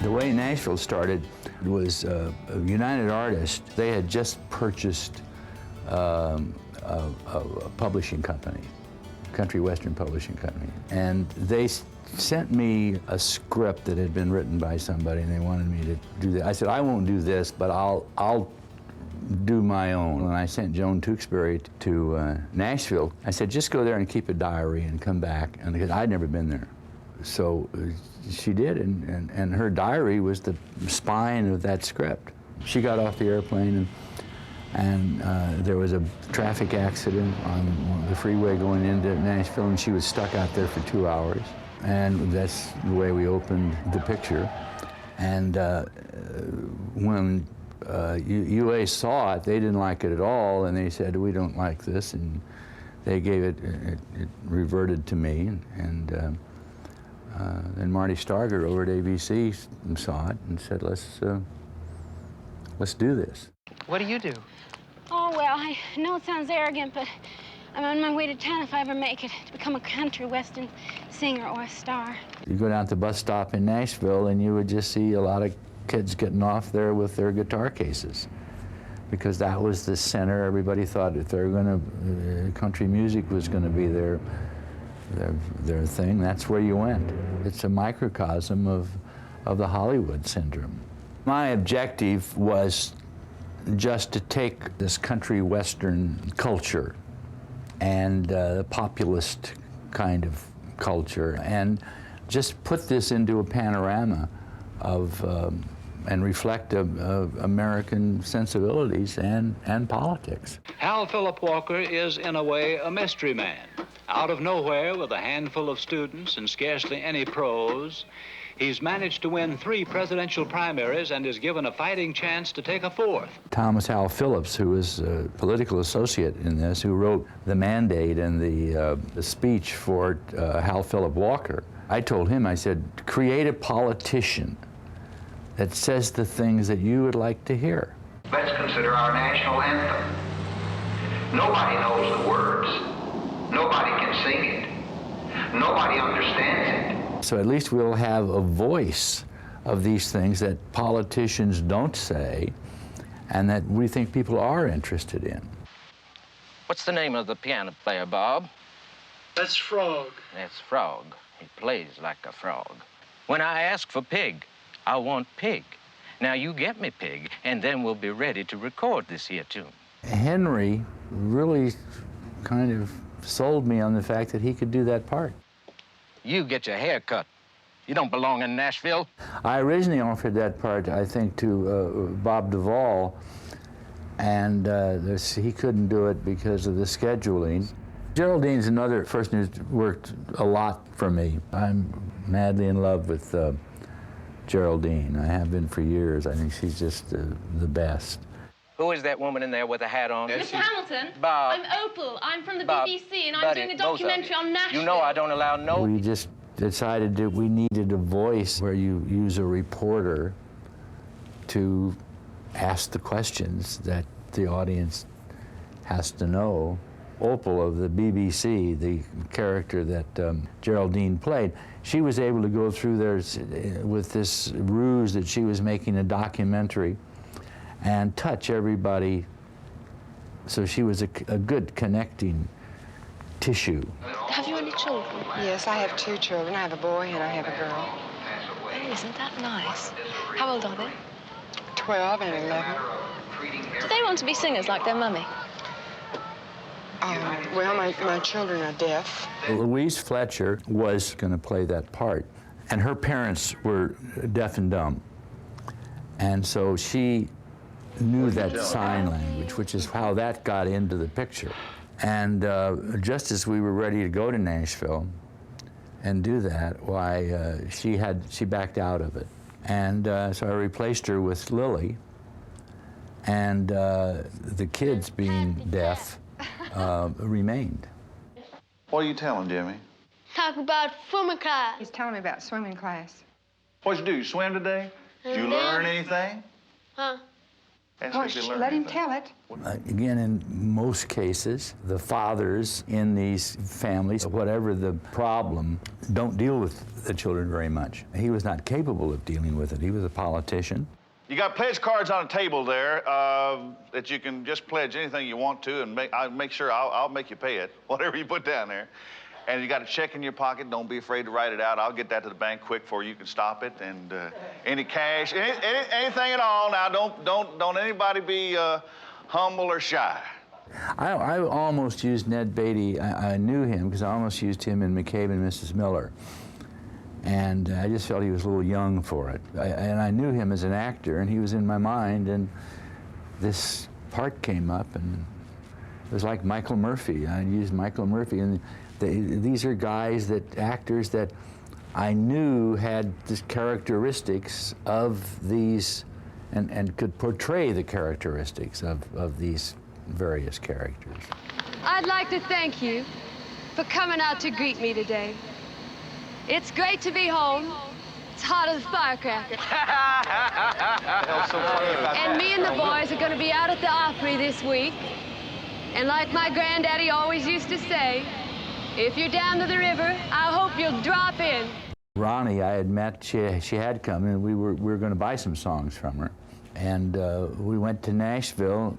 The way Nashville started was a United Artists. They had just purchased a publishing company, country western publishing company, and they sent me a script that had been written by somebody, and they wanted me to do that. I said, I won't do this, but I'll do my own. And I sent Joan Tewksbury to Nashville. I said, just go there and keep a diary and come back, and because I'd never been there. So she did, and her diary was the spine of that script. She got off the airplane, and there was a traffic accident on the freeway going into Nashville, and she was stuck out there for 2 hours. And that's the way we opened the picture. And when UA saw it, they didn't like it at all, and they said, we don't like this, and they gave it reverted to me, and then Marty Stargard over at ABC saw it and said, let's do this. What do you do? Oh, well, I know it sounds arrogant, but I'm on my way to town if I ever make it to become a country western singer or a star. You go down to the bus stop in Nashville and you would just see a lot of kids getting off there with their guitar cases, because that was the center. Everybody thought that they're going to, country music was going to be their thing. That's where you went. It's a microcosm of the Hollywood syndrome. My objective was just to take this country western culture and the populist kind of culture and just put this into a panorama of and reflect American sensibilities and politics. Hal Philip Walker is, in a way, a mystery man. Out of nowhere, with a handful of students and scarcely any pros, he's managed to win 3 presidential primaries and is given a fighting chance to take a 4th. Thomas Hal Phillips, who was a political associate in this, who wrote the mandate and the speech for Hal Philip Walker, I told him, I said, create a politician that says the things that you would like to hear. Let's consider our national anthem. Nobody knows the words. Nobody can sing it. Nobody understands it. So at least we'll have a voice of these things that politicians don't say and that we think people are interested in. What's the name of the piano player, Bob? That's Frog. That's Frog. He plays like a frog. When I ask for pig, I want pig. Now you get me pig, and then we'll be ready to record this here tune. Henry really kind of sold me on the fact that he could do that part. You get your hair cut. You don't belong in Nashville. I originally offered that part, I think, to Bob Duvall, and he couldn't do it because of the scheduling. Geraldine's another person who's worked a lot for me. I'm madly in love with Geraldine. I have been for years. I think she's just the best. Who is that woman in there with a hat on? Mr. Hamilton, Bob. I'm Opal. I'm from the Bob, BBC, and I'm buddy, doing a documentary on Nashville. You know I don't allow no... We just decided that we needed a voice where you use a reporter to ask the questions that the audience has to know. Opal of the BBC, the character that Geraldine played, she was able to go through there with this ruse that she was making a documentary and touch everybody. So she was a good connecting tissue. Have you any children? Yes, I have 2 children. I have a boy and I have a girl. Oh, isn't that nice? How old are they? 12 and 11. Do they want to be singers like their mummy? Well, my children are deaf. Louise Fletcher was going to play that part, and her parents were deaf and dumb. And so she knew that sign language, which is how that got into the picture. And just as we were ready to go to Nashville and do that, why, she backed out of it. And so I replaced her with Lily, and the kids, being deaf, remained. What are you telling Jimmy? Talk about swimming class. He's telling me about swimming class. What'd you do? You swim today? Did you learn anything? Huh? Let him tell it. Again, in most cases, the fathers in these families, whatever the problem, don't deal with the children very much. He was not capable of dealing with it. He was a politician. You got pledge cards on a table there that you can just pledge anything you want to, and I'll make sure I'll make you pay it, whatever you put down there. And you got a check in your pocket. Don't be afraid to write it out. I'll get that to the bank quick before you can stop it. And any cash, anything at all. Now, don't anybody be humble or shy. I almost used Ned Beatty. I knew him because I almost used him in McCabe and Mrs. Miller. And I just felt he was a little young for it. And I knew him as an actor, and he was in my mind. And this part came up, and it was like Michael Murphy. I used Michael Murphy. And these are guys, actors that I knew had the characteristics of these, and could portray the characteristics of these various characters. I'd like to thank you for coming out to greet me today. It's great to be home. It's hot as a firecracker. And me and the boys are going to be out at the Opry this week. And like my granddaddy always used to say, if you're down to the river, I hope you'll drop in. Ronnie, I had met, she had come, and we were going to buy some songs from her. And we went to Nashville,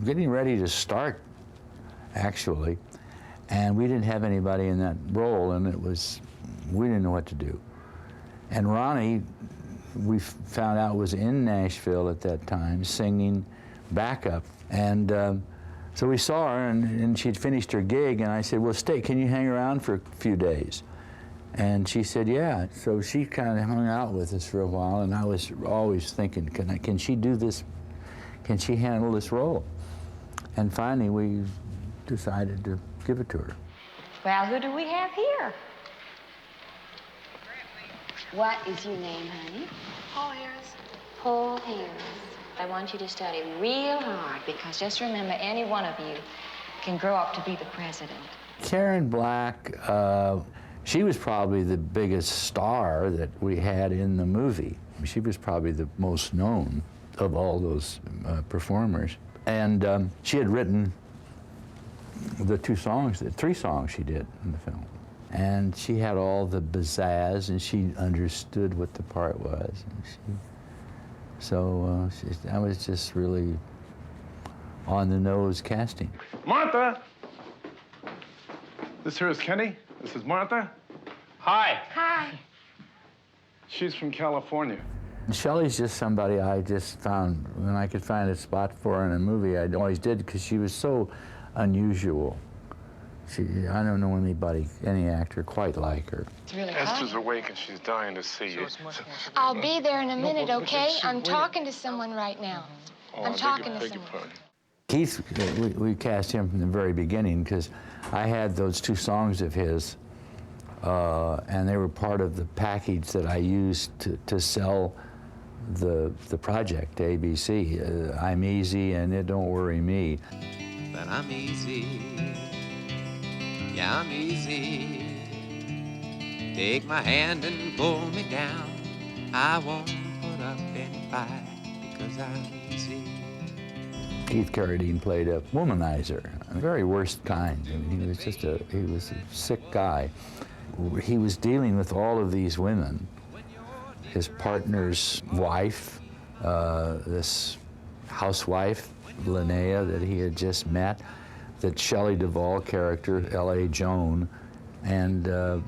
getting ready to start, actually. And we didn't have anybody in that role, and we didn't know what to do. And Ronnie, we found out, was in Nashville at that time, singing backup. And so we saw her, and she'd finished her gig, and I said, well, can you hang around for a few days? And she said, yeah. So she kind of hung out with us for a while, and I was always thinking, can she do this? Can she handle this role? And finally, we decided to give it to her. Well, who do we have here? What is your name, honey? Paul Harris. Paul Harris. I want you to study real hard, because just remember, any one of you can grow up to be the president. Karen Black, she was probably the biggest star that we had in the movie. She was probably the most known of all those performers. And she had written the three songs she did in the film. And she had all the pizzazz, and she understood what the part was. And I was just really on-the-nose casting. Martha! This here is Kenny. This is Martha. Hi. Hi. She's from California. Shelley's just somebody I just found, when I could find a spot for her in a movie, I always did, because she was so unusual. I don't know any actor quite like her. It's really Esther's awake and she's dying to see you. I'll be there in a minute, okay? I'm talking to someone right now. I'm talking to someone. Keith, we cast him from the very beginning, because I had those two songs of his, and they were part of the package that I used to sell the project, ABC. I'm Easy and It Don't Worry Me. But I'm easy. Yeah, I'm easy. Take my hand and pull me down. I won't put up any fight because I'm easy. Keith Carradine played a womanizer, a very worst kind. I mean, he was a sick guy. He was dealing with all of these women. His partner's wife, this housewife, Linnea, that he had just met, that Shelley Duvall character, L.A. Joan, and the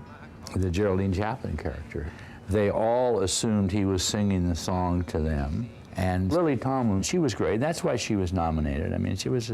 Geraldine Chaplin character. They all assumed he was singing the song to them. And Lily Tomlin, she was great. That's why she was nominated. I mean, it was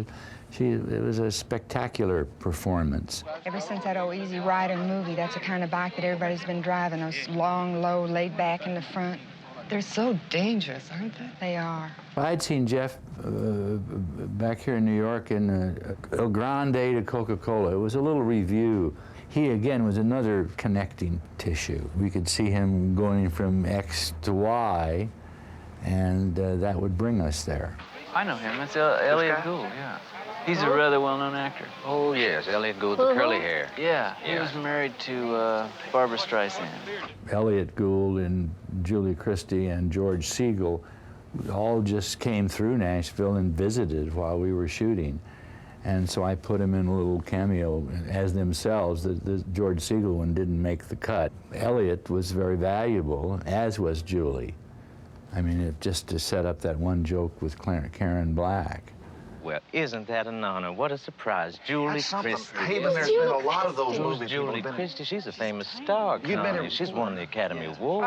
a spectacular performance. Ever since that old Easy Rider movie, that's the kind of bike that everybody's been driving, those long, low, laid back in the front. They're so dangerous, aren't they? They are. I'd seen Jeff back here in New York in El Grande to Coca-Cola. It was a little review. He, again, was another connecting tissue. We could see him going from X to Y, and that would bring us there. I know him. That's Elliot Gould, yeah. He's a rather well-known actor. Oh, yes, Elliot Gould, the curly hair. Yeah, he was married to Barbara Streisand. Elliot Gould and Julie Christie and George Segal all just came through Nashville and visited while we were shooting. And so I put them in a little cameo as themselves. The George Segal one didn't make the cut. Elliot was very valuable, as was Julie. I mean, just to set up that one joke with Karen Black. Well, isn't that an honor? What a surprise. Julie Christie. Haven, there's been a lot of those movies. Julie Christie, she's a famous star. You've been She's won the Academy Award.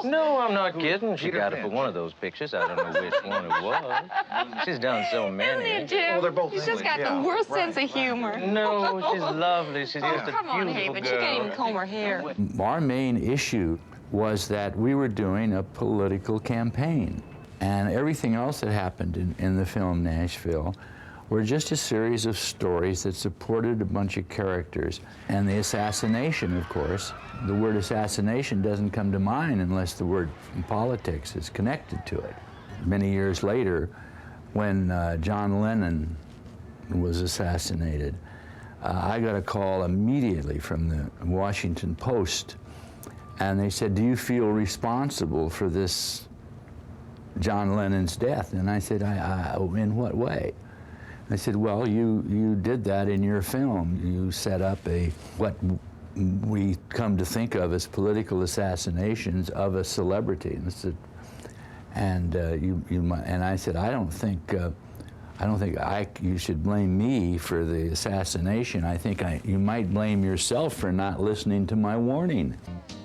No, I'm not kidding. She got it for one of those pictures. I don't know which one it was. She's done so many. Isn't it, Jim? Well, they're both She's just got the worst sense of humor. No, she's lovely. She's just a beautiful come on, Haven. girl. She can't even comb her hair. Our main issue was that we were doing a political campaign. And everything else that happened in the film Nashville were just a series of stories that supported a bunch of characters. And the assassination, of course, the word assassination doesn't come to mind unless the word politics is connected to it. Many years later, when John Lennon was assassinated, I got a call immediately from the Washington Post, and they said, "Do you feel responsible for this John Lennon's death?" And I said, in what way? I said, well, you did that in your film. You set up what we come to think of as political assassinations of a celebrity. And I said, and I said, I don't think you should blame me for the assassination. I think you might blame yourself for not listening to my warning.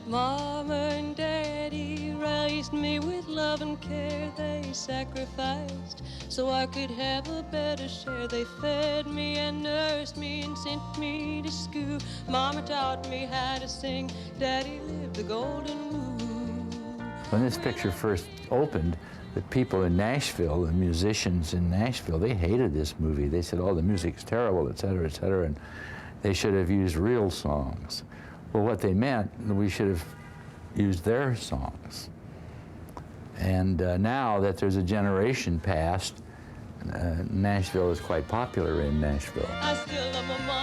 Mama and Daddy raised me with love and care. They sacrificed so I could have a better share. They fed me and nursed me and sent me to school. Mama taught me how to sing. Daddy lived the golden rule. When this picture first opened, the people in Nashville, the musicians in Nashville, they hated this movie. They said, oh, the music's terrible, et cetera, and they should have used real songs. Well, what they meant, we should have used their songs. And now that there's a generation past, Nashville is quite popular in Nashville. I still love my mom.